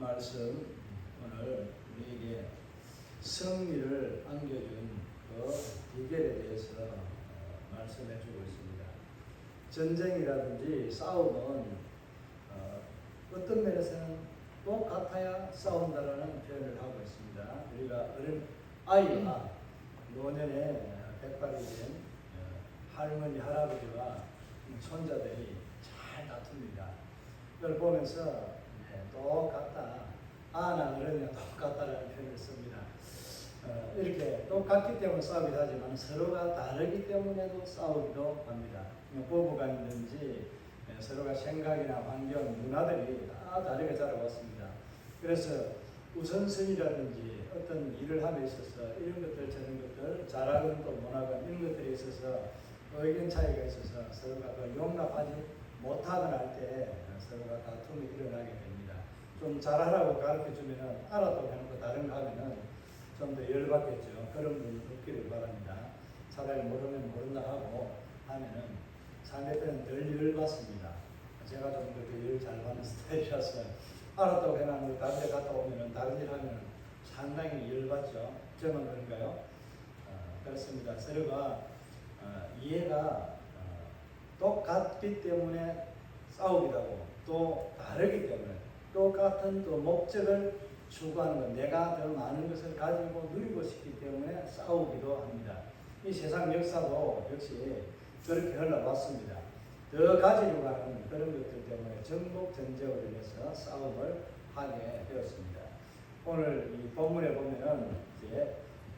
말씀 오늘 우리에게 승리를 안겨준 그 비결에 대해서 말씀해 주고 있습니다. 전쟁이라든지 싸움은 어떤 면에서는 똑같아야 싸운다라는 표현을 하고 있습니다. 우리가 어린 아이와 노년에 백발이 된 할머니, 할아버지와 손자들이 잘 다툽니다. 이걸 보면서 똑같다, 아나 어른이나 똑같다라는 표현을 씁니다. 이렇게 똑같기 때문에 싸우기도 하지만 서로가 다르기 때문에도 싸우기도 합니다. 부부간이든지 서로가 생각이나 환경, 문화들이 다 다르게 자라왔습니다. 그래서 우선순위라든지 어떤 일을 함에 있어서 이런 것들 저런 것들 잘하건 또 못하건 이런 것들에 있어서 의견 차이가 있어서 서로가 그걸 용납하지 못하거나 할 때 서로가 다툼이 일어나게 됩니다. 좀 잘하라고 가르쳐주면 알아도 해놓고 다른 거 하면은 좀 더 열받겠죠. 그런 분 없기를 바랍니다. 차라리 모르면 모른다 하고 하면은 상대편은 덜 열받습니다. 제가 좀 그렇게 열 잘 받는 스타일이라서 알았다고 해놨는데 다른 데 갔다 오면은 다른 일 하면 상당히 열받죠. 저만 그런가요? 그렇습니다. 서로가 이해가 똑같기 때문에 싸우기도 하고 또 다르기 때문에 똑같은 또 목적을 추구하는 것, 내가 더 많은 것을 가지고 누리고 싶기 때문에 싸우기도 합니다. 이 세상 역사도 역시 그렇게 흘러왔습니다. 더 가지려고 하는 그런 것들 때문에 전국 전쟁으로 인해서 싸움을 하게 되었습니다. 오늘 이 본문에 보면은 이제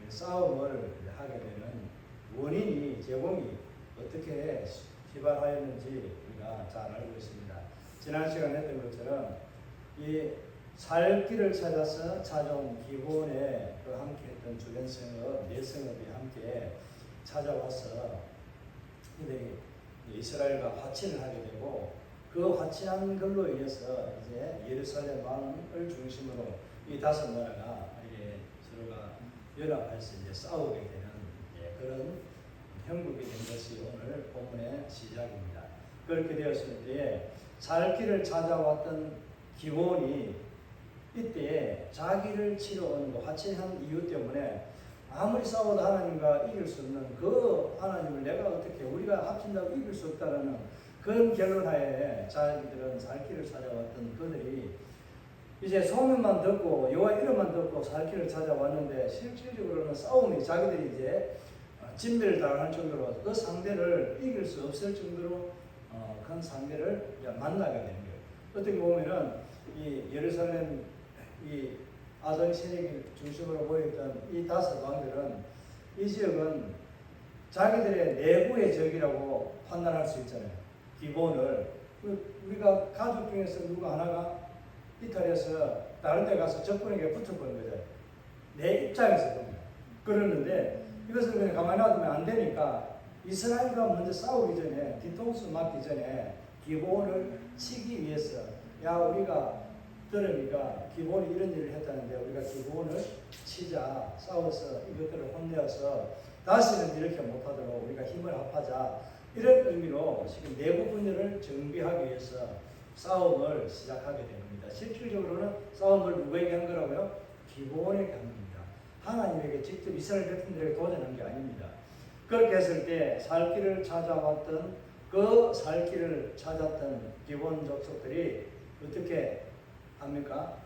싸움을 하게 되는 원인이, 제공이 어떻게 기발하였는지 우리가 잘 알고 있습니다. 지난 시간에 했던 것처럼 이 살 길을 찾아서 찾아온 기본에 그 함께 했던 주변 성읍, 내성읍이 함께 찾아와서 이들이 이스라엘과 화친을 하게 되고 그 화친한 걸로 인해서 이제 예루살렘 왕을 중심으로 이 다섯 나라가 이제 서로가 연합해서 이제 싸우게 되는 그런 형국이 된 것이 오늘 본문의 시작입니다. 그렇게 되었을 때에 살 길을 찾아왔던 기본이 이때 자기를 치러 온 화친한 이유 때문에 아무리 싸워도 하나님과 이길 수 없는 그 하나님을 내가 어떻게 우리가 합친다고 이길 수 없다라는 그런 결론하에 자기들은 살 길을 찾아왔던 그들이 이제 소문만 듣고 여호와 이름만 듣고 살 길을 찾아왔는데 실질적으로는 싸움이 자기들이 이제 진멸을 당할 정도로 그 상대를 이길 수 없을 정도로 큰 상대를 만나게 되는 거예요. 어떻게 보면은 이 예루살렘 이 아동 세력을 중심으로 보였던 이 다섯 왕들은 이 지역은 자기들의 내부의 적이라고 판단할 수 있잖아요. 기본을 우리가 가족 중에서 누구 하나가 이탈해서 다른 데 가서 적군에게 붙어버린 거죠. 내 입장에서 보면 그러는데 이것을 그냥 가만히 놔두면 안 되니까 이스라엘과 먼저 싸우기 전에 뒤통수 맞기 전에 기본을 치기 위해서 야 우리가 들으니까 기본이 이런 일을 했다는데 우리가 기본을 치자, 싸워서 이것들을 혼내어서 다시는 이렇게 못하도록 우리가 힘을 합하자 이런 의미로 지금 내부 분열을 정비하기 위해서 싸움을 시작하게 됩니다. 실질적으로는 싸움을 누구에게 한 거라고요? 기본에게 한 겁니다. 하나님에게 직접 이스라엘 백성들에게 도전한 게 아닙니다. 그렇게 했을 때 살 길을 찾아왔던 그 살 길을 찾았던 기본 족속들이 어떻게 합니까?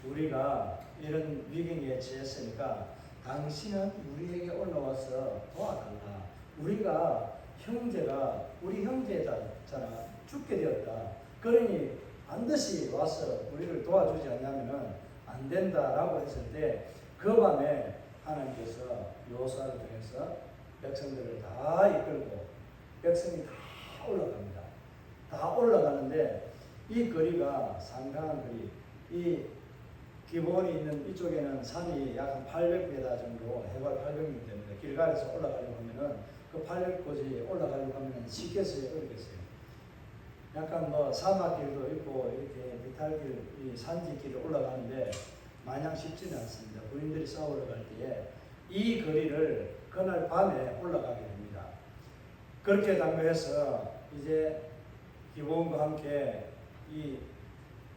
우리가 이런 위기에 처했으니까 당신은 우리에게 올라와서 도와달라. 우리가 형제가 우리 형제잖아. 죽게 되었다. 그러니 반드시 와서 우리를 도와주지 않냐면은 안 된다라고 했을 때 그 밤에 하나님께서 여호수아를 통해서 백성들을 다 이끌고 백성이 다 올라갑니다. 다 올라가는데 이 거리가 상당한 거리, 이 기본이 있는 이쪽에는 산이 약 한 800m 정도, 해발 800m 됩니다. 길가에서 올라가려고 하면은 그 800고지 올라가려고 하면은 쉽겠어요, 어렵겠어요. 약간 뭐 사막길도 있고 이렇게 비탈길, 이 산지길을 올라가는데 마냥 쉽지는 않습니다. 군인들이 싸우러 갈 때에 이 거리를 그날 밤에 올라가게 됩니다. 그렇게 당부해서 이제 기본과 함께 이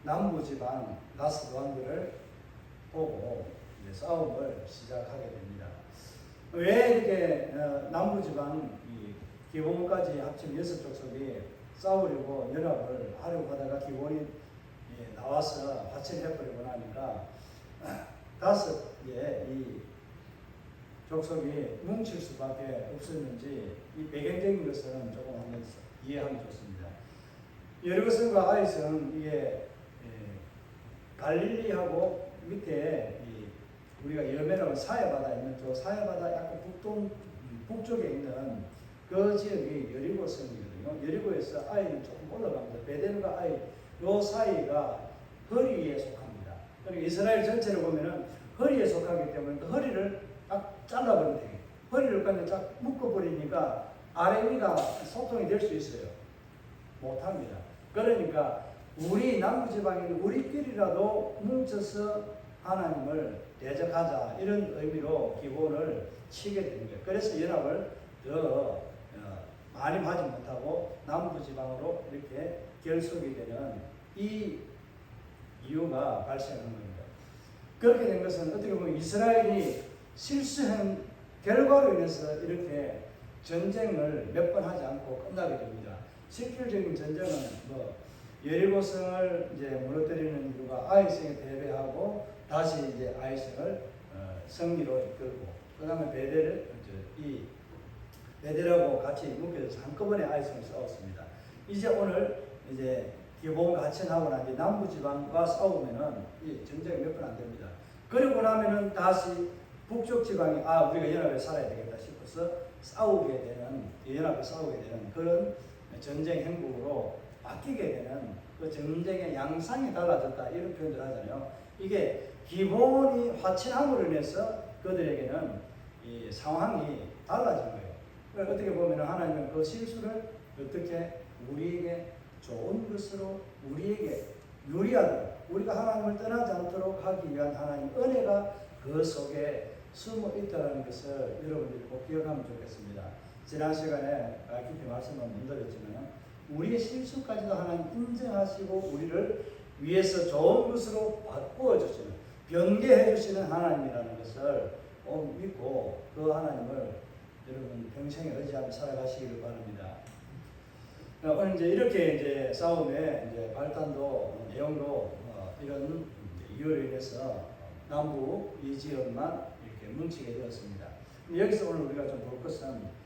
남부 지방 다섯 왕들을 보고 이제 싸움을 시작하게 됩니다. 왜 이렇게 남부 지방 기본까지 합친 6족속이 싸우려고 연합을 하려고 하다가 기본이 나와서 화친해버리고 나니까 다섯 이 족속이 뭉칠 수밖에 없었는지 이 배경적인 것은 조금 한번 이해하면 좋습니다. 여리고성과 아이성 이게 갈릴리하고 밑에 우리가 여매라고 사해바다 있는 쪽 사해바다 약간 북쪽에 있는 그 지역이 여리고성이거든요. 여리고에서 아이는 조금 올라갑니다. 베델과 아이 요 사이가 허리에 속합니다. 그러니까 이스라엘 전체를 보면은 허리에 속하기 때문에 그 허리를 딱 잘라버리면 돼요. 허리를 그냥 딱 묶어버리니까 아래 위가 소통이 될 수 있어요. 못합니다. 그러니까 우리 남부지방인 우리끼리라도 뭉쳐서 하나님을 대적하자 이런 의미로 기본을 치게 되는 거예요. 그래서 연합을 더 많이 하지 못하고 남부지방으로 이렇게 결속이 되는 이 이유가 발생하는 겁니다. 그렇게 된 것은 어떻게 보면 이스라엘이 실수한 결과로 인해서 이렇게 전쟁을 몇 번 하지 않고 끝나게 됩니다. 실질적인 전쟁은 여리고성을 이제 무너뜨리는 이유가 아이성에 대비하고 다시 이제 아이성을 승리로 이끌고 그 다음에 베델하고 같이 묶여서 한꺼번에 아이성을 싸웠습니다. 이제 오늘 이제 기본 같이 나오고 난 뒤 남부지방과 싸우면은 이 전쟁이 몇 번 안 됩니다. 그리고 나면은 다시 북쪽 지방이 우리가 연합에 살아야 되겠다 싶어서 연합에 싸우게 되는 그런 전쟁 행국으로 바뀌게 되는 그 전쟁의 양상이 달라졌다 이런 표현을 하잖아요. 이게 기본이 화친함으로 인해서 그들에게는 이 상황이 달라진 거예요. 그러니까 어떻게 보면 하나님은 그 실수를 어떻게 우리에게 좋은 것으로 우리에게 유리하도록 우리가 하나님을 떠나지 않도록 하기 위한 하나님 은혜가 그 속에 숨어 있다는 것을 여러분들이 꼭 기억하면 좋겠습니다. 지난 시간에 깊이 말씀을 못 드렸지만 우리의 실수까지도 하나님 인정하시고 우리를 위해서 좋은 것으로 바꾸어 주시는 변개해 주시는 하나님이라는 것을 믿고 그 하나님을 여러분 평생에 의지하며 살아가시기를 바랍니다. 오늘 이제 이렇게 이제 싸움의 이제 발단도 내용도 이런 이유로 인해서 남부 이 지역만 이렇게 뭉치게 되었습니다. 여기서 오늘 우리가 좀 볼 것은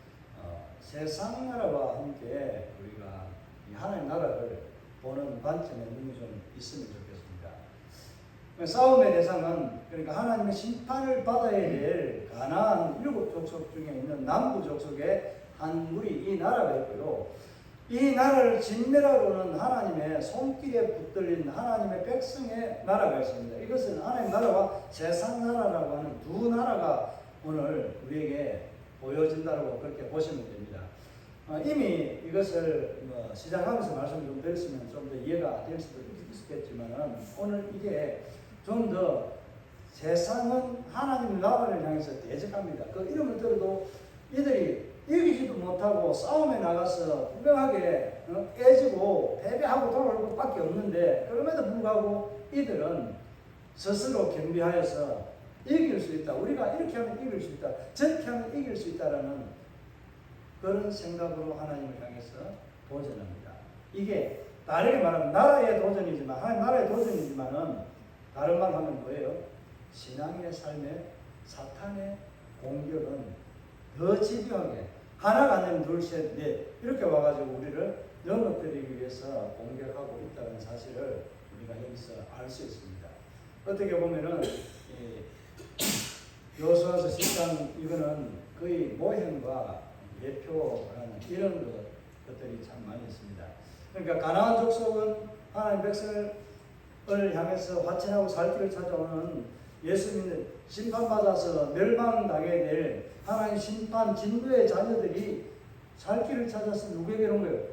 세상 나라와 함께 우리가 이 하나님 나라를 보는 관점의 눈이 좀 있으면 좋겠습니다. 싸움의 대상은 그러니까 하나님의 심판을 받아야 될 가나안 7족속 중에 있는 남부 족속의 한 무리 이 나라가 있고요. 이 나라를 진멸하고는 하나님의 손길에 붙들린 하나님의 백성의 나라가 있습니다. 이것은 하나님 나라와 세상 나라라고 하는 두 나라가 오늘 우리에게 보여진다고 그렇게 보시면 됩니다. 이미 이것을 시작하면서 말씀 좀 드렸으면 좀 더 이해가 될 수도 있었겠지만 오늘 이게 좀 더 세상은 하나님 나라를 향해서 대적합니다. 그 이름을 들어도 이들이 이기지도 못하고 싸움에 나가서 분명하게 깨지고 패배하고 돌아올 것밖에 없는데 그럼에도 불구하고 이들은 스스로 겸비하여서 이길 수 있다. 우리가 이렇게 하면 이길 수 있다. 저렇게 하면 이길 수 있다라는 그런 생각으로 하나님을 향해서 도전합니다. 이게 다르게 말하면 나라의 도전이지만 하나님 나라의 도전이지만은 다른 말 하면 뭐예요? 신앙의 삶에 사탄의 공격은 더 집요하게 하나가 아니면 둘, 셋, 넷 이렇게 와가지고 우리를 넘어뜨리기 위해서 공격하고 있다는 사실을 우리가 여기서 알 수 있습니다. 어떻게 보면은 여호수아서 10장 이거는 거의 모형과 예표라는 이런 것들이 참 많이 있습니다. 그러니까 가나안 족속은 하나님 백성을 향해서 화친하고 살 길을 찾아오는 예수 믿는 심판받아서 멸망당하게 될 하나님 심판 진노의 자녀들이 살 길을 찾아서 누구에게로 온 거예요?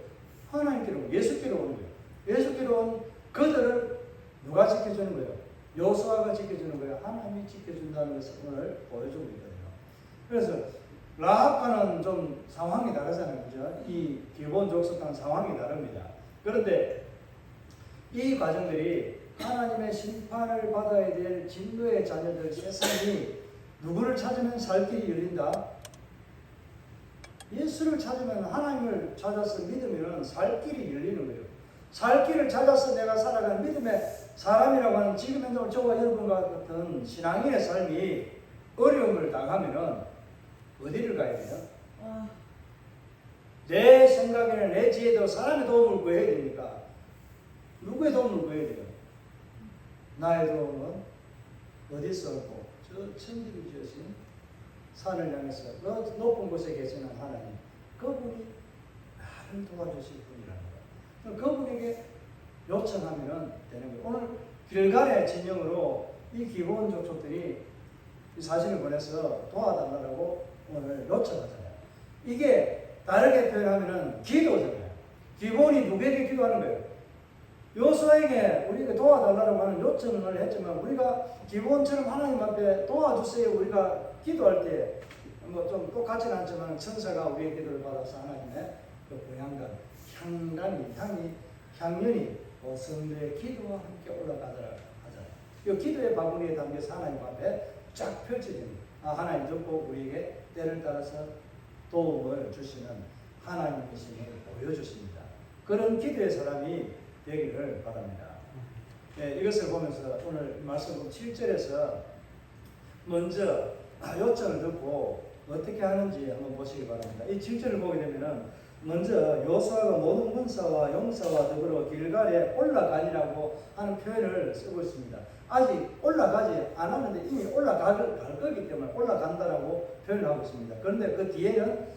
하나님께로, 예수께로 온 거예요. 예수께로 온 그들을 누가 지켜주는 거예요? 여호수아가 지켜주는 거예요. 하나님이 지켜준다는 것을 오늘 보여주고 있거든요. 그래서 라합과는 좀 상황이 다르잖아요. 그죠? 이 기본 족속과는 상황이 다릅니다. 그런데 이 과정들이 하나님의 심판을 받아야 될 진노의 자녀들 세상이 누구를 찾으면 살 길이 열린다? 예수를 찾으면, 하나님을 찾아서 믿으면 살 길이 열리는 거예요. 살 길을 찾아서 내가 살아가는 믿음의 사람이라고 하는 지금 현재 저와 여러분과 같은 신앙인의 삶이 어려움을 당하면 어디를 가야 돼요? 내 생각에는 내 지혜도 사람의 도움을 구해야 됩니까? 누구의 도움을 구해야 돼요? 나의 도움은 어디서 얻고? 저 천지를 지으신 산을 향해서 그 높은 곳에 계시는 하나님, 그분이 나를 도와주실 분이라는 거예요. 그분에게 요청하면 되는 거예요. 오늘 길갈의 진영으로 이 기본 족속들이 이 사진을 보내서 도와달라고 오늘 요청하잖아요. 이게 다르게 표현하면 기도잖아요. 기본이 누구에게 기도하는 거예요? 여호수아에게 우리가 도와달라고 하는 요청을 했지만, 우리가 기본처럼 하나님 앞에 도와주세요 우리가 기도할 때 뭐 좀 똑같지는 않지만 천사가 우리의 기도를 받아서 하나님의 그 보양간 향연이 성도의 기도와 함께 올라가더라 하잖아요. 이 기도의 바구니에 담겨서 하나님 앞에 쫙 펼쳐집니다. 하나님 듣고 우리에게 때를 따라서 도움을 주시는 하나님이심을 보여주십니다. 그런 기도의 사람이 되기를 바랍니다. 네, 이것을 보면서 오늘 말씀 7절에서 먼저 요청을 듣고 어떻게 하는지 한번 보시기 바랍니다. 이 7절을 보게 되면은 먼저 여호수아가 모든 군사와 용사와 더불어 길갈에 올라가니라고 하는 표현을 쓰고 있습니다. 아직 올라가지 않았는데 이미 올라갈 거기 때문에 올라간다라고 표현하고 있습니다. 그런데 그 뒤에는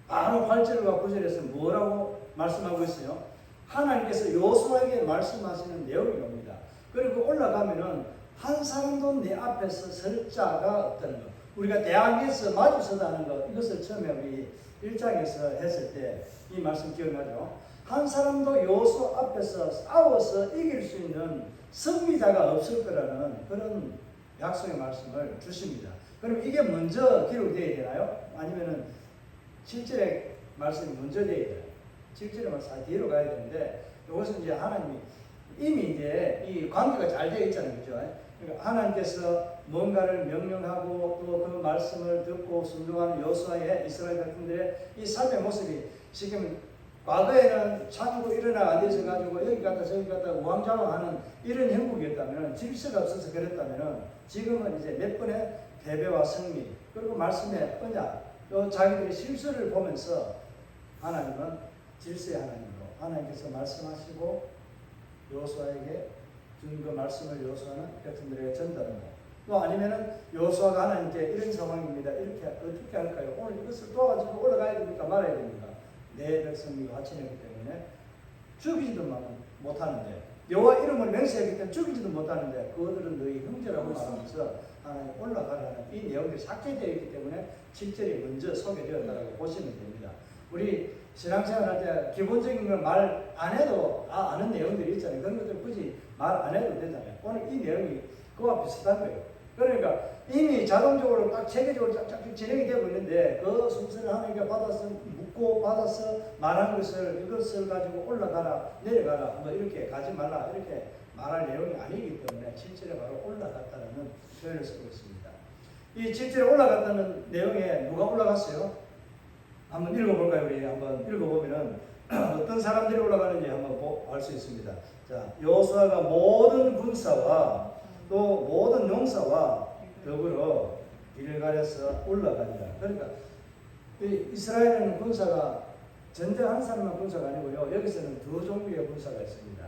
바로 8절과 9절에서 뭐라고 말씀하고 있어요? 하나님께서 여호수아에게 말씀하시는 내용이 옵니다. 그리고 올라가면은 한 사람도 내 앞에서 설 자가 없다는 것. 우리가 대항에서 마주서다는 것, 이것을 처음에 우리 1장에서 했을 때 이 말씀 기억나죠? 한 사람도 여호수아 앞에서 싸워서 이길 수 있는 승리자가 없을 거라는 그런 약속의 말씀을 주십니다. 그럼 이게 먼저 기록되어야 되나요? 아니면은 7절의 말씀이 먼저 되어야 되나요? 7절의 말씀 뒤로 가야 되는데, 이것은 이제 하나님이 이미 이제 이 관계가 잘 되어 있잖아요. 그죠? 그러니까 하나님께서 뭔가를 명령하고 또 그 말씀을 듣고 순종하는 여호수아의 이스라엘 백성들의 이 삶의 모습이, 지금 과거에는 창고 일어나 앉아서 가지고 여기 갔다 저기 갔다 우왕좌왕하는 이런 형국이었다면, 질서가 없어서 그랬다면, 지금은 이제 몇 번의 패배와 승리, 그리고 말씀의 언약, 또 자기들의 실수를 보면서 하나님은 질서의 하나님으로, 하나님께서 말씀하시고 여호수아에게 준 그 말씀을 여호수아는 백성들에게 전달합니다. 또 아니면은 여호수아가 하나님께 이런 상황입니다. 이렇게 어떻게 할까요? 오늘 이것을 도와주고 올라가야 됩니까? 말아야 됩니까? 내 백성이 화친했기 때문에 죽이지도 못하는데, 여호와 이름을 맹세했기 때문에 죽이지도 못하는데, 그들은 너희 형제라고 말하면서 하나님 올라가라는 이 내용들이 삭제되어 있기 때문에 7절이 먼저 소개되었다고 보시면 됩니다. 우리 신앙생활 할 때 기본적인 걸 말 안 해도 아는 내용들이 있잖아요. 그런 것들 굳이 말 안 해도 되잖아요. 오늘 이 내용이 그와 비슷한 거예요. 그러니까 이미 자동적으로 딱 체계적으로 쫙쫙 진행이 되고 있는데, 그 순서를 하나님께 받아서 묻고 받아서 말한 것을, 이것을 가지고 올라가라 내려가라 뭐 이렇게 가지 말라 이렇게 말할 내용이 아니기 때문에 7절에 바로 올라갔다는 표현을 쓰고 있습니다. 이 7절에 올라갔다는 내용에 누가 올라갔어요? 한번 읽어볼까요? 우리 한번 읽어보면은 어떤 사람들이 올라가는지 한번 알 수 있습니다. 자, 여호수아가 모든 군사와 또 모든 용사와 더불어 길갈에서 올라가니라. 그러니까 이스라엘은 군사가 전쟁한 사람만 군사가 아니고요, 여기서는 두 종류의 군사가 있습니다.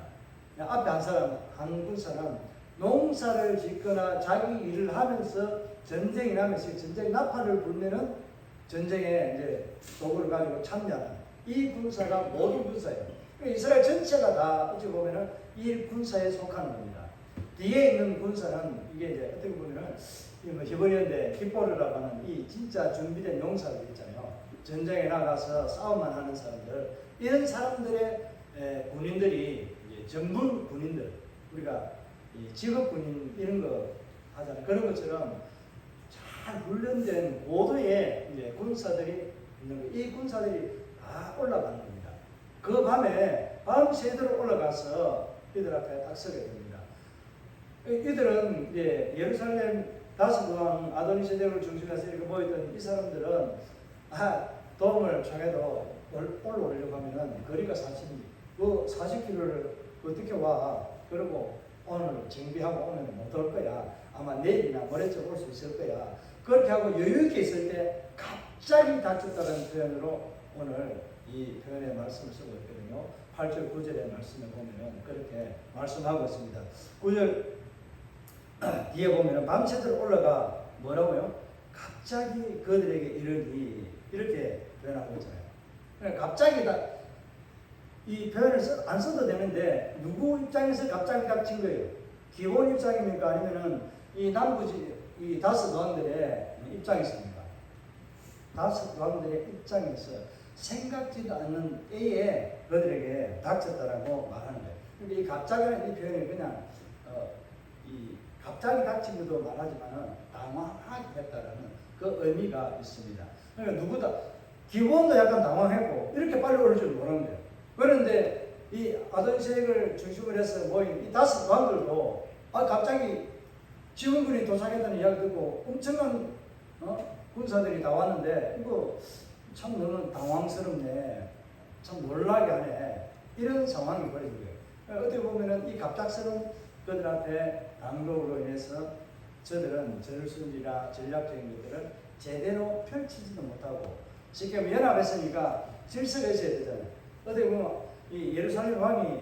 앞에 한 사람, 한 군사는 농사를 짓거나 자기 일을 하면서 전쟁이 나면서 전쟁 나팔을 불면은 전쟁에 이제 도구를 가지고 참여하는 이 군사가 모든 군사예요. 이스라엘 전체가 다 어찌 보면은 이 군사에 속하는 겁니다. 뒤에 있는 군사는 이게 이제 어떻게 보면은 히브리어인데 깃보르라고 하는 이 진짜 준비된 용사들 있잖아요. 전쟁에 나가서 싸움만 하는 사람들, 이런 사람들의 군인들이 이제 전문 군인들, 우리가 이 직업 군인 이런 거 하잖아요. 그런 것처럼 잘 훈련된 고도의 이제 군사들이 있는 거예요. 이 군사들이 다 올라가는 겁니다. 그 밤에 밤새도록 올라가서 이들 앞에 딱 서게 됩니다. 이들은 이제 예루살렘 다섯 왕 아도니세덱을 중심해서 이렇게 모였던 이 사람들은 도움을 청해도 올라오려고 하면은 거리가 40km를 어떻게 와? 그리고 오늘 정비하고 오늘 못 올 거야. 아마 내일이나 모레쯤 올 수 있을 거야. 그렇게 하고 여유있게 있을 때 갑자기 닥쳤다는 표현으로 오늘 이 표현의 말씀을 쓰고 있거든요. 8절 9절의 말씀에 보면 그렇게 말씀하고 있습니다. 9절 뒤에 보면 밤새도록 올라가 뭐라고요? 갑자기 그들에게 이르니 이렇게 표현하고 있잖아요. 그러니까 갑자기 이 표현을 안 써도 되는데 누구 입장에서 갑자기 닥친 거예요? 기온 입장입니까? 아니면은 이 남부지 이 다섯 왕들의 입장에서입니까? 다섯 왕들의 입장에서 생각지도 않는 때에 그들에게 닥쳤다라고 말하는 거예요. 그러니까 이 갑자기라는 이 표현이 그냥 이 갑자기 닥친 것도 말하지만은 당황하게 했다라는 그 의미가 있습니다. 그러니까 누구다 기본도 약간 당황했고 이렇게 빨리 오를 줄 모르는 거예요. 그런데 이 아도니세덱을 중심으로 해서 모인 이 다섯 왕들도 갑자기 지원군이 도착했다는 이야기 듣고 엄청난 군사들이 다 왔는데 이거 참 너는 당황스럽네, 참 놀라게 하네, 이런 상황이 벌어진 거예요. 어떻게 보면은 이 갑작스러운 그들 앞에 당국으로 인해서 저들은 전술이나 전략적인 것들을 제대로 펼치지도 못하고 쉽게 말하면 연합했으니까 질서가 있어야 되잖아요. 어떻게 보면 이 예루살렘 왕이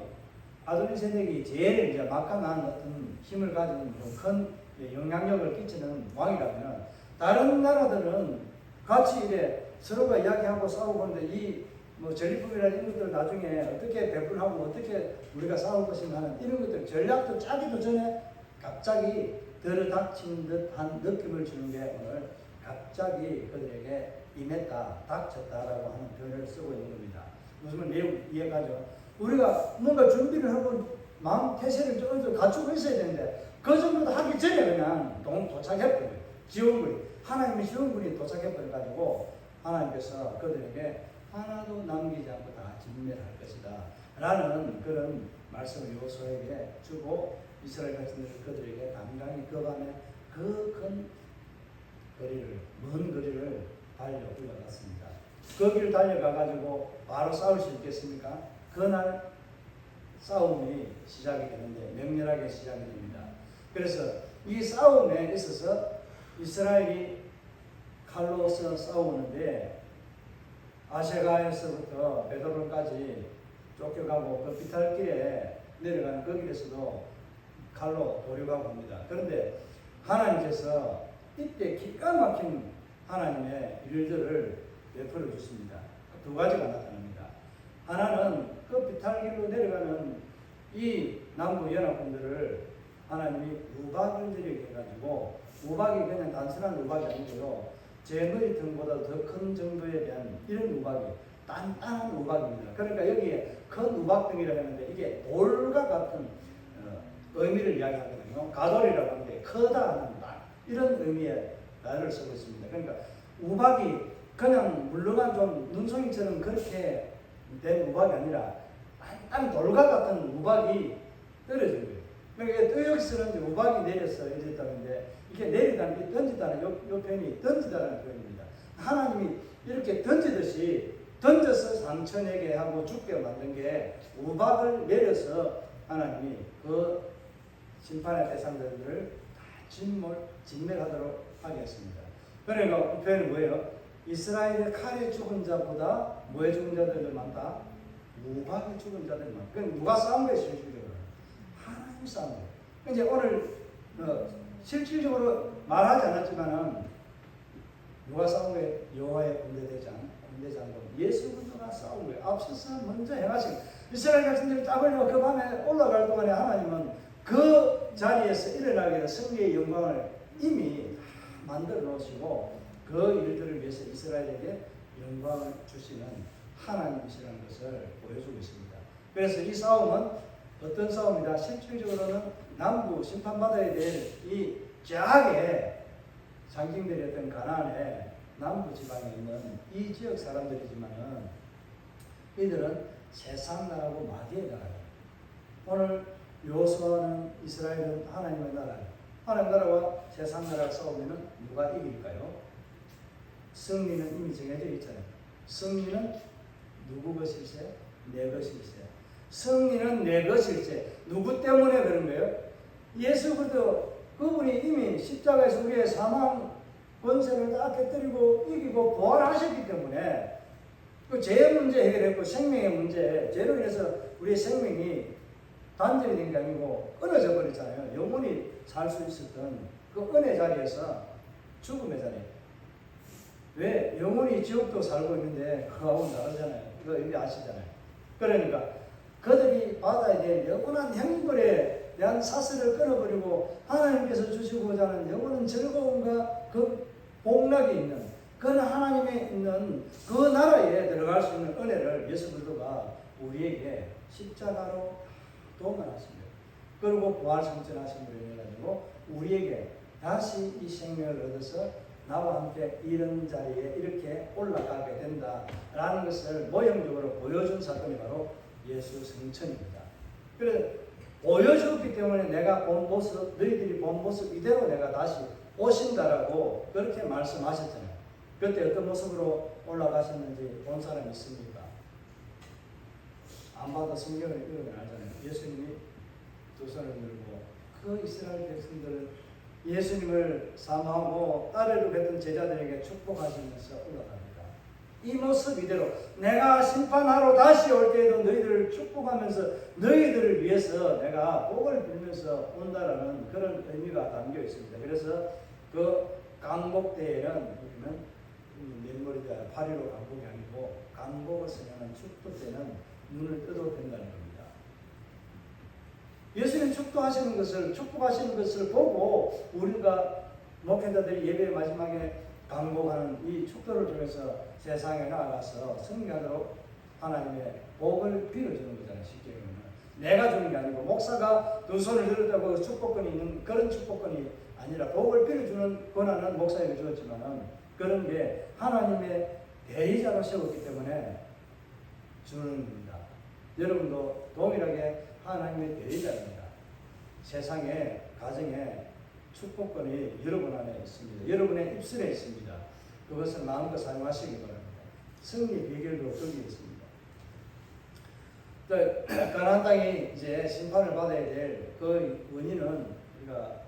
아도니세덱이 제일 이제 막강한 어떤 힘을 가진 큰 영향력을 끼치는 왕이라면 다른 나라들은 같이 이래 서로가 이야기하고 싸우고 하는데 이 뭐 전리품이나 이런 것들 나중에 어떻게 배분하고 어떻게 우리가 싸울 것인가 하는 이런 것들 전략도 짜기도 전에 갑자기 들어닥친 듯한 느낌을 주는 게 오늘 갑자기 그들에게 임했다, 닥쳤다라고 하는 표현을 쓰고 있는 겁니다. 무슨 말 이해가죠? 우리가 뭔가 준비를 하고 마음 태세를 좀 갖추고 있어야 되는데 그 정도 하기 전에 그냥 도착해버려요. 지원군이. 하나님의 지원군이 도착해버려가지고 하나님께서 그들에게 하나도 남기지 않고 다 진멸할 것이다 라는 그런 말씀을 요소에게 주고 이스라엘 백성들이 그들에게 당당히 그 밤에 그 큰 거리를, 먼 거리를 달려 올라갔습니다. 그 길 달려가가지고 바로 싸울 수 있겠습니까? 그날 싸움이 시작이 되는데 맹렬하게 시작이 됩니다. 그래서 이 싸움에 있어서 이스라엘이 칼로서 싸우는데 아세가에서부터 베드론까지 쫓겨가고 그 비탈길에 내려가는 그 길에서도 칼로 도륙하고 합니다. 그런데 하나님께서 이때 기가 막힌 하나님의 일들을 베풀어 주십니다. 두 가지가 나타납니다. 하나는 그 비탈길로 내려가는 이 남부 연합군들을 하나님이 우박을 들이게 해가지고 우박이 그냥 단순한 우박이 아니고요. 제 머리 등보다 더 큰 정도에 대한 이런 우박이 단단한 우박입니다. 그러니까 여기에 큰 우박등이라고 하는데 이게 돌과 같은 의미를 이야기하거든요. 가돌이라고 하는데 크다 하는 말 이런 의미의 말을 쓰고 있습니다. 그러니까 우박이 그냥 물렁한 좀 눈송이처럼 그렇게 된 우박이 아니라 단단 돌과 같은 우박이 떨어진 거예요. 그러니까 여기서는 우박이 내려서 이랬다는데 이게 내리다는 게 던지다는 요 표현이 던지다라는 표현입니다. 하나님이 이렇게 던지듯이 던져서 상처내게 하고 죽게 만든 게 우박을 내려서 하나님이 그 심판의 대상들을 다 진멸하도록 하게 했습니다. 그러니까 이 표현이 뭐예요? 이스라엘의 칼에 죽은 자보다 뭐에 죽은 자들이 많다? 우박에 죽은 자들이 많다. 그럼 누가 싸운 거예요? 실질적으로? 하나님이 싸운 거예요. 이제 오늘 실질적으로 말하지 않았지만은 누가 싸운 거예요? 여호와의 군대장군 예수 그리스도가 싸운 거예요. 앞서서 먼저 행하신 이스라엘 백성들이 땀을 흘려 그 밤에 올라갈 동안에 하나님은 그 자리에서 일어나게 된 승리의 영광을 이미 만들어 놓으시고 그 일들을 위해서 이스라엘에게 영광을 주시는 하나님이시라는 것을 보여주고 있습니다. 그래서 이 싸움은 어떤 싸움이다? 실질적으로는 남부 심판받아야 될 이 쫙의 상징들이었던 가나안의 남부 지방에 있는 이 지역 사람들이지만은 이들은 세상 나라고 마디에 나라예요. 오늘 여호수아는 이스라엘은 하나님의 나라예요. 하나님 나라와 세상 나라가 싸우면 누가 이길까요? 승리는 이미 정해져 있잖아요. 승리는 누구 것일세? 내 것일세. 승리는 내 것일세. 누구 때문에 그런 거예요? 예수 그리스도 그분이 이미 십자가에서 우리의 사망 권세를 다 깨뜨리고 이기고 부활하셨기 때문에 그 죄의 문제 해결했고 생명의 문제, 죄로 인해서 우리의 생명이 단절이 된 게 아니고 끊어져 버렸잖아요. 영원히 살 수 있었던 그 은혜 자리에서 죽음의 자리. 왜? 영원히 지옥도 살고 있는데 그하고는 다르잖아요. 이거 이미 아시잖아요. 그러니까 그들이 받아야 될 영원한 형벌에 대한 사슬을 끊어버리고 하나님께서 주시고자 하는 영원한 즐거움과 그 복락이 있는 그는 하나님에 있는 그 나라에 들어갈 수 있는 은혜를 예수 그리스도가 우리에게 십자가로 도만하십니다. 그리고 부활 성천하심으로 인해 가지고 우리에게 다시 이 생명을 얻어서 나와 함께 이런 자리에 이렇게 올라가게 된다라는 것을 모형적으로 보여준 사건이 바로 예수 성천입니다. 그래서 보여주었기 때문에 내가 본 모습, 너희들이 본 모습 이대로 내가 다시 오신다라고 그렇게 말씀하셨잖아요. 그때 어떤 모습으로 올라가셨는지 본 사람이 있습니까? 안 봐도 성경을 읽으면 알잖아요. 예수님이 두 손을 들고 그 이스라엘 백성들은 예수님을 사모하고 따르려 했던 제자들에게 축복하시면서 올라갑니다. 이 모습 이대로 내가 심판하러 다시 올 때에도 너희들을 축복하면서 너희들을 위해서 내가 복을 빌면서 온다라는 그런 의미가 담겨 있습니다. 그래서 그 강복대에는 우리는 넷머리가 8.15 강복이 아니고 강복을 선언하는 축도 때는 눈을 떠도 된다는 겁니다. 예수님 축도하시는 것을 축복하시는 것을 보고 우리가 목회자들이 예배 마지막에 강복하는 이 축도를 통해서 세상에 나아가서 승리하도록 하나님의 복을 빌어주는 거잖아요. 쉽게 보면 내가 주는 게 아니고 목사가 두 손을 들었다고 축복권이 있는 그런 축복권이 아니라 복을 빌어주는 권한은 목사에게 주었지만은 그런 게 하나님의 대리자로 세웠기 때문에 주는 겁니다. 여러분도 동일하게 하나님의 대리자입니다. 세상에 가정에 축복권이 여러분 안에 있습니다. 여러분의 입술에 있습니다. 그것을 마음껏 사용하시기 바랍니다. 승리 비결도 거기에 있습니다. 가나안 땅이 이제 심판을 받아야 될 그 원인은 우리가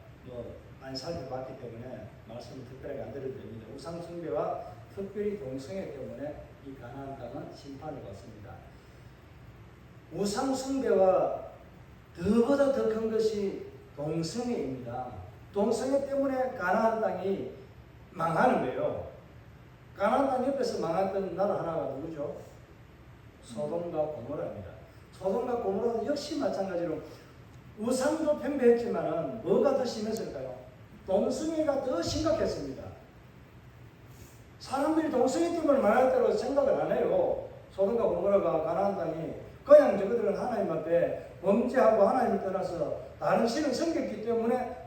많이 살펴봤기 때문에 말씀을 특별하게 안 드려도 됩니다. 우상 숭배와 특별히 동성애 때문에 이 가나안 땅은 심판을 받습니다. 우상 숭배와 더보다 더 큰 것이 동성애입니다. 동성애 때문에 가나안 땅이 망하는 거예요. 가나안 땅 옆에서 망했던 나라 하나가 누구죠? 소돔과 고모라입니다. 소돔과 고모라도 역시 마찬가지로 우상도 팽배했지만은 뭐가 더 심했을까요? 동성애가 더 심각했습니다. 사람들이 동성애 때문에 망했다고 생각을 안 해요. 소돔과 고모라가 가나안 땅이 그냥 저들은 하나님 앞에 범죄하고 하나님을 떠나서 다른 신을 섬겼기 때문에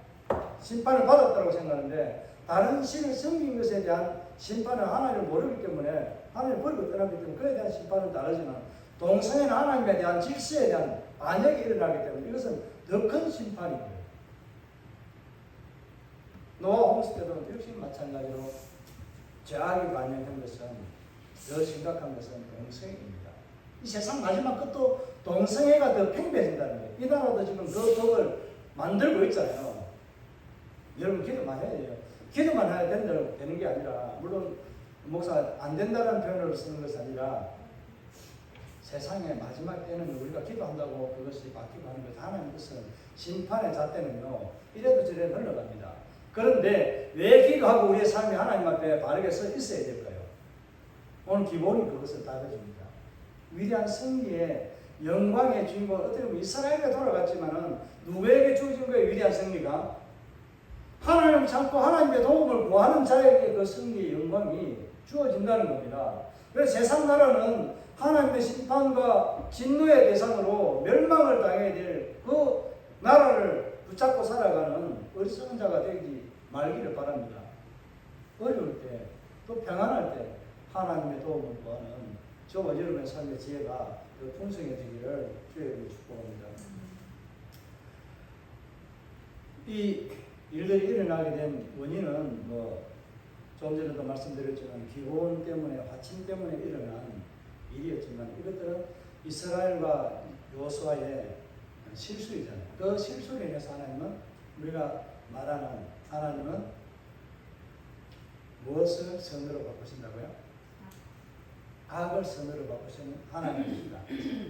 심판을 받았다고 생각하는데 다른 신을 섬긴 것에 대한 심판은 하나님을 모르기 때문에 하나님을 버리고 떠났기 때문에 그에 대한 심판은 다르지만 동성애는 하나님에 대한 질서에 대한 반역이 일어나기 때문에 이것은 더 큰 심판이고요. 노아 홈스테드는 역시 마찬가지로 죄악이 반영된 것은 더 심각한 것은 동성애입니다. 이 세상 마지막 끝도 동성애가 더 팽배해진다는 거예요. 이 나라도 지금 그 법을 만들고 있잖아요. 여러분 기도만 해야 돼요. 기도만 해야 되는 게 아니라 물론 목사 안 된다는 표현으로 쓰는 것이 아니라 세상의 마지막 때는 우리가 기도한다고 그것이 바뀌고 하는 것 하나님 것은 심판의 잣대는요 이래도 저래도 흘러갑니다. 그런데 왜 기도하고 우리의 삶이 하나님 앞에 바르게 서 있어야 될까요? 오늘 기본이 그것을 다져줍니다. 위대한 승리의 영광의 주인공 어떻게 보면 이스라엘에 돌아갔지만은 누구에게 주어진 거예요? 위대한 승리가 하나님을 찾고 하나님의 도움을 구하는 자에게 그 승리의 영광이 주어진다는 겁니다. 그래서 세상 나라는 하나님의 심판과 진노의 대상으로 멸망을 당해야 될 그 나라를 붙잡고 살아가는 어리석은 자가 되지 말기를 바랍니다. 어려울 때 또 평안할 때 하나님의 도움을 구하는 저와 여러분의 삶의 지혜가 그 풍성해지기를 주의 이름으로 축복합니다. 이 일들이 일어나게 된 원인은 조금 전에도 말씀드렸지만 기온 때문에 화침 때문에 일어난 일이었지만 이것들은 이스라엘과 여호수아의 실수이잖아요. 그 실수로 인해서 하나님은 우리가 말하는 하나님은 무엇을 선으로 바꾸신다고요? 악을 선으로 바꾸시는 하나님입니다.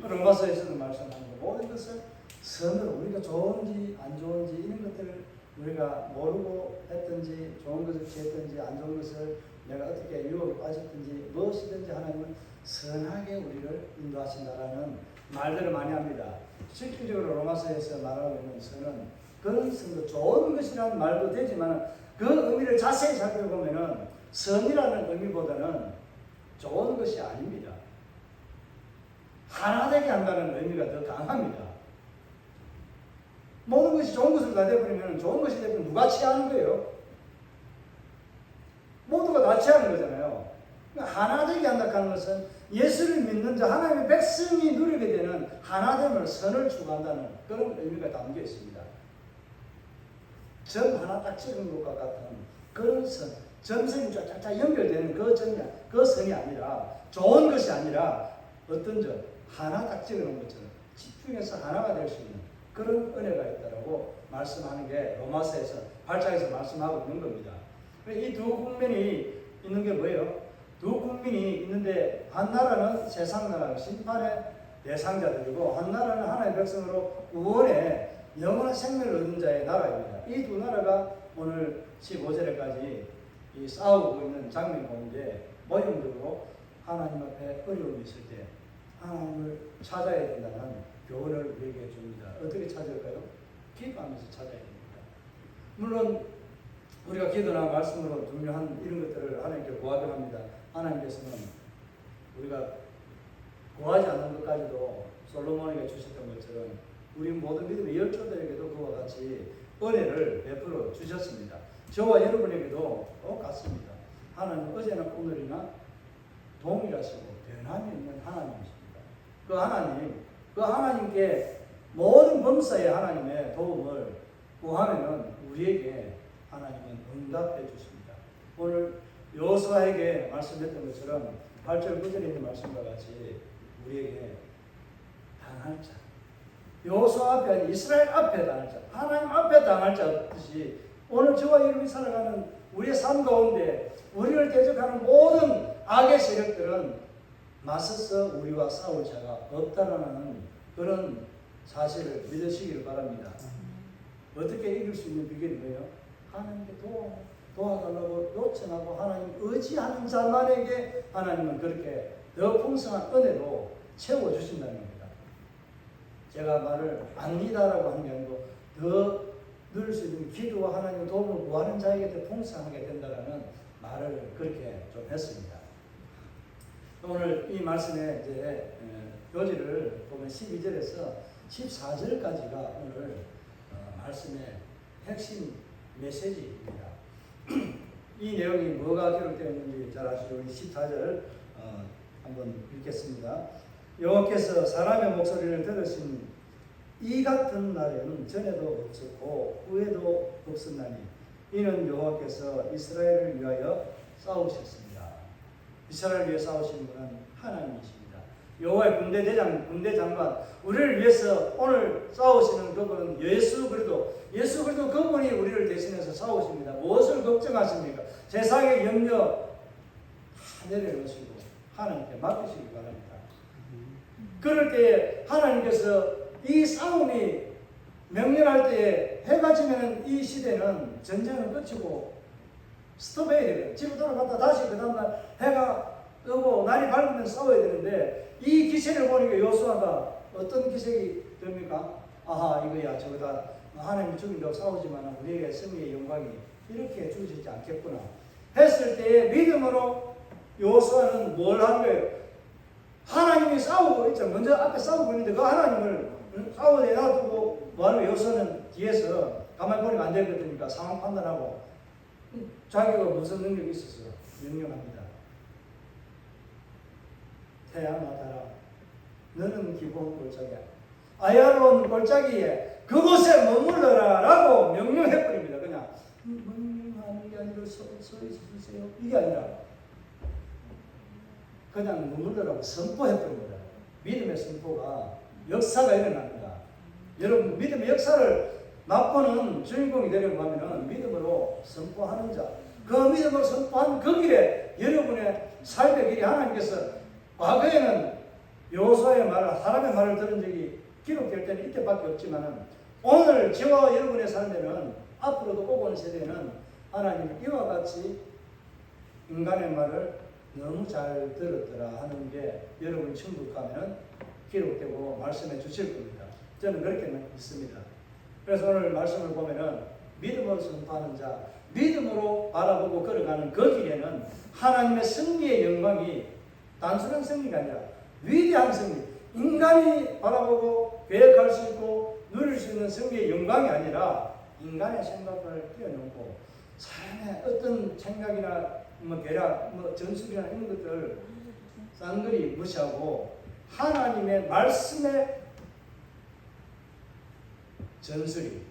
로마서에서도 말씀하는 거 모든 것을 선으로 우리가 좋은지 안 좋은지 이런 것들을 우리가 모르고 했든지 좋은 것을 취했든지 안 좋은 것을 내가 어떻게 유혹에 빠졌든지 무엇이든지 하나님은 선하게 우리를 인도하신다라는 말들을 많이 합니다. 실질적으로 로마서에서 말하고 있는 선은 그런 선도 좋은 것이라는 말도 되지만 그 의미를 자세히 살펴보면은 선이라는 의미보다는 좋은 것이 아닙니다. 하나 되게 한다는 의미가 더 강합니다. 모든 것이 좋은 것으로 다 되어버리면 좋은 것이 되면 누가 취하는 거예요? 모두가 다 취하는 거잖아요. 하나 되게 한다 하는 것은 예수를 믿는 자 하나님의 백성이 누리게 되는 하나됨을 선을 추구한다는 그런 의미가 담겨 있습니다. 점 하나 딱 찍은 것과 같은 그런 선, 점선이 쫙쫙 연결되는 그 선이 아니라 좋은 것이 아니라 어떤 점 하나 딱 찍어놓은 것처럼 집중해서 하나가 될 수 있는 그런 은혜가 있다라고 말씀하는 게 로마서에서 8장에서 말씀하고 있는 겁니다. 이 두 국면이 있는 게 뭐예요? 두 국민이 있는데 한 나라는 세상 나라 심판의 대상자들이고 한 나라는 하나님의 백성으로 구원의 영원한 생명을 얻는 자의 나라입니다. 이 두 나라가 오늘 15절에까지 이 싸우고 있는 장면 가운데 모형적으로 하나님 앞에 어려움이 있을 때 하나님을 찾아야 된다는 교훈을 우리에게 줍니다. 어떻게 찾을까요? 기도하면서 찾아야 됩니다. 물론 우리가 기도나 말씀으로 중요한 이런 것들을 하나님께 구하기로 합니다. 하나님께서는 우리가 구하지 않는 것까지도 솔로몬에게 주셨던 것처럼 우리 모든 믿음의 열조들에게도 그와 같이 은혜를 베풀어 주셨습니다. 저와 여러분에게도 똑같습니다. 하나님은 어제나 오늘이나 동일하시고 변함이 없는 하나님이십니다. 그 하나님께 모든 범사에 하나님의 도움을 구하면은 우리에게 하나님은 응답해 주십니다. 오늘 여호수아에게 말씀했던 것처럼 8절 9절에 있는 말씀과 같이 우리에게 당할 자, 여호수아 앞에 아니 이스라엘 앞에 당할 자, 하나님 앞에 당할 자 없듯이 오늘 저와 여러분이 살아가는 우리의 삶 가운데 우리를 대적하는 모든 악의 세력들은 맞서서 우리와 싸울 자가 없다라는 그런 사실을 믿으시기를 바랍니다. 어떻게 이길 수 있는 비결이 뭐예요? 하나님께 도와달라고 요청하고 하나님 의지하는 자만에게 하나님은 그렇게 더 풍성한 은혜로 채워주신다는 겁니다. 제가 말을 압니다라고 하는 게 아니고 더 누릴 수 있는 기도와 하나님의 도움을 구하는 자에게 더 풍성하게 된다는 말을 그렇게 좀 했습니다. 오늘 이 말씀의 이제 요지를 보면 12절에서 14절까지가 오늘 말씀의 핵심 메시지입니다. 이 내용이 뭐가 기록되어 있는지 잘 아시죠? 14절 한번 읽겠습니다. 여호와께서 사람의 목소리를 들으신 이 같은 날에는 전에도 없었고 후에도 없었나니 이는 여호와께서 이스라엘을 위하여 싸우셨습니다. 이스라엘을 위해 싸우시는 분은 하나님이십니다. 여호와의 군대 장관 우리를 위해서 오늘 싸우시는 그분은 예수 그리스도 그분이 우리를 대신해서 싸우십니다. 무엇을 걱정하십니까? 세상의 염려 다 내려놓으시고 하나님께 맡기시기 바랍니다. 그럴 때에 하나님께서 이 싸움이 명렬할 때에 해가 지면 이 시대는 전쟁은 끝이고 스톱해야 돼요. 집에 돌아갔다 다시 그 다음날 해가 뜨고 날이 밝으면 싸워야 되는데 이 기세를 보니까 여호수아가 어떤 기색이 됩니까? 아하 이거야 저거다 하나님이 죽인다고 싸우지만 우리에게 승리의 영광이 이렇게 주어지지 않겠구나 했을 때에 믿음으로 여호수아는 뭘 하는 거예요? 하나님이 싸우고 있죠. 먼저 앞에 싸우고 있는데 그 하나님을 싸우게 놔두고 뭐하는 여호수아는 뒤에서 가만히 보니까 안 되거든요. 상황 판단하고 자기가 무슨 능력이 있어서 명령합니다. 태양 나타라 너는 기본 골짜기야 아야론 골짜기에 그곳에 머물러라 라고 명령해 서 있으세요. 이게 아니라 그냥 눈물더라고 선포해버립니다. 믿음의 선포가 역사가 일어납니다. 여러분 믿음의 역사를 맛보는 주인공이 되려고 하면 믿음으로 선포하는 자, 그 믿음으로 선포한 그 길에 여러분의 삶의 길이 하나님께서 과거에는 여호수아의 말을 사람의 말을 들은 적이 기록될 때는 이때밖에 없지만 오늘 저와 여러분의 삶에는 앞으로도 오고 온 세대는 하나님이 이와 같이 인간의 말을 너무 잘 들었더라 하는 게 여러분 천국 가면은 기록되고 말씀해 주실 겁니다. 저는 그렇게 믿습니다. 그래서 오늘 말씀을 보면은 믿음으로 선포하는 자, 믿음으로 바라보고 걸어가는 그 길에는 하나님의 승리의 영광이 단순한 승리가 아니라 위대한 승리, 인간이 바라보고 계획할 수 있고 누릴 수 있는 승리의 영광이 아니라 인간의 생각을 뛰어넘고 사람의 어떤 생각이나 계략, 전술이나 이런 것들 쌍그리 무시하고 하나님의 말씀의 전술이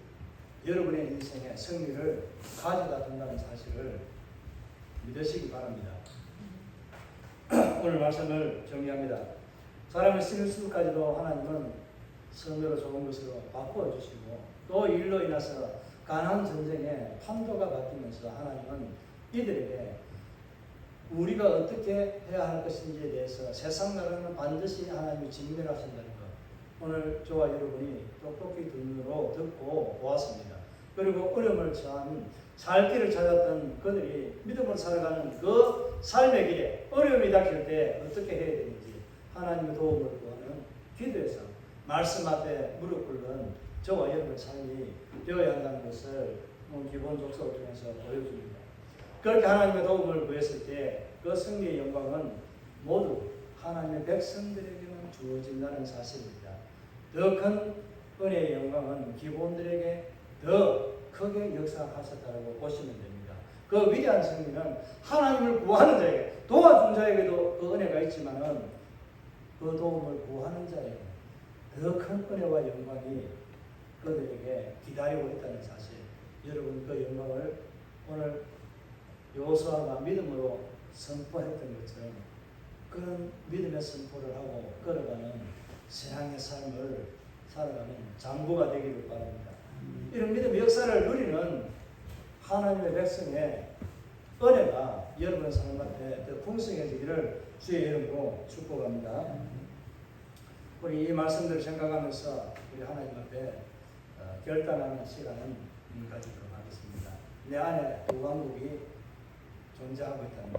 여러분의 인생의 승리를 가져다 준다는 사실을 믿으시기 바랍니다. 오늘 말씀을 정리합니다. 사람의 실수까지도 하나님은 선으로 좋은 것으로 바꾸어 주시고 또 일로 인해서 가나안 전쟁의 판도가 바뀌면서 하나님은 이들에게 우리가 어떻게 해야 할 것인지에 대해서 세상 나라는 반드시 하나님이 직면하신다는 것, 오늘 저와 여러분이 똑똑히 눈으로 듣고 보았습니다. 그리고 어려움을 처한 살 길을 찾았던 그들이 믿음으로 살아가는 그 삶의 길에 어려움이 닥칠 때 어떻게 해야 되는지 하나님의 도움을 구하는 기도에서 말씀 앞에 무릎 꿇는 저와 여러분의 삶이 되어야 한다는 것을 기본 족속을 통해서 보여줍니다. 그렇게 하나님의 도움을 구했을 때 그 승리의 영광은 모두 하나님의 백성들에게만 주어진다는 사실입니다. 더 큰 은혜의 영광은 기본들에게 더 크게 역사하셨다고 보시면 됩니다. 그 위대한 승리는 하나님을 구하는 자에게, 도와준 자에게도 그 은혜가 있지만은 그 도움을 구하는 자에게 더 큰 은혜와 영광이 그들에게 기다리고 있다는 사실, 여러분 그 영광을 오늘 여호수아가 믿음으로 선포했던 것처럼 그런 믿음의 선포를 하고 걸어가는 신앙의 삶을 살아가는 장부가 되기를 바랍니다. 이런 믿음의 역사를 누리는 하나님의 백성의 은혜가 여러분의 삶 앞에 더 풍성해지기를 주의 이름으로 축복합니다. 우리 이 말씀들을 생각하면서 우리 하나님 앞에 결단하는 시간은 가지도록 하겠습니다. 내 안에 두 강국이 존재하고 있다는 것.